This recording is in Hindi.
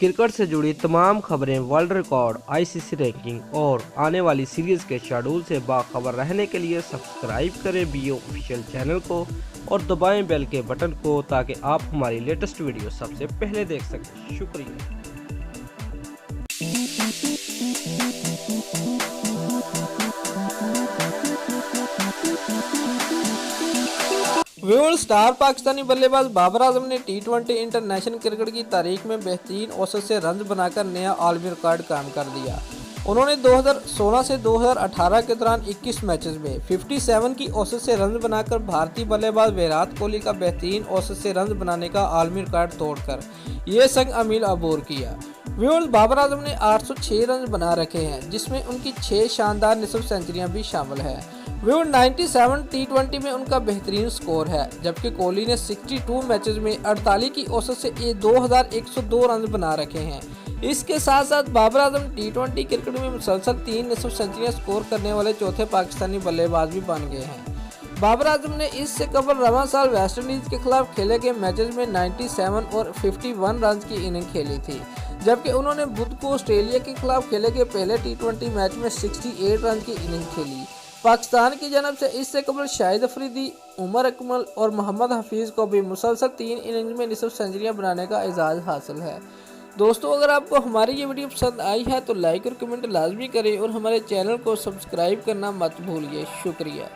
क्रिकेट से जुड़ी तमाम खबरें, वर्ल्ड रिकॉर्ड, आईसीसी रैंकिंग और आने वाली सीरीज के शेड्यूल से बाखबर रहने के लिए सब्सक्राइब करें बीओ ऑफिशियल चैनल को और दबाएं बेल के बटन को ताकि आप हमारी लेटेस्ट वीडियो सबसे पहले देख सकें। शुक्रिया। व्यूअर्स, स्टार पाकिस्तानी बल्लेबाज बाबर आजम ने टी20 इंटरनेशनल क्रिकेट की तारीख में बेहतरीन औसत से रन बनाकर नया आलमी रिकॉर्ड कायम कर दिया। उन्होंने 2016 से 2018 के दौरान 21 मैचेस में 57 की औसत से रन बनाकर भारतीय बल्लेबाज विराट कोहली का बेहतरीन औसत से रन बनाने का आलमी रिकॉर्ड तोड़कर ये संग अमील अबूर किया। व्यूअर्स, बाबर आजम ने 806 रन बना रखे हैं, जिसमें उनकी 6 शानदार निसफ सेंचुरियां भी शामिल है। व्यूअर्स, 97 टी20 में उनका बेहतरीन स्कोर है, जबकि कोहली ने 62 मैचेस में 48 की औसत से 2102 रन बना रखे हैं। इसके साथ साथ बाबर आजम टी20 क्रिकेट में मुसलसल 3 निसफ सेंचुरियां स्कोर करने वाले चौथे पाकिस्तानी बल्लेबाज भी बन गए हैं। बाबर आजम ने इससे कबल रवां साल वेस्टइंडीज के खिलाफ खेले गए मैचेस में 97 और 51 रन की इनिंग खेली थी, जबकि उन्होंने बुध को ऑस्ट्रेलिया के खिलाफ खेले गए पहले टी20 मैच में 68 रन की इनिंग खेली। पाकिस्तान की जानब से इससे कबल शाहिद अफरीदी, उमर अकमल और मोहम्मद हफीज़ को भी मुसलसल 3 इनिंग्स में निसफ सेंचुरियां बनाने का एजाज़ हासिल है। दोस्तों, अगर आपको हमारी ये वीडियो पसंद आई है तो लाइक और कमेंट लाजमी करें और हमारे चैनल को सब्सक्राइब करना मत भूलिए। शुक्रिया।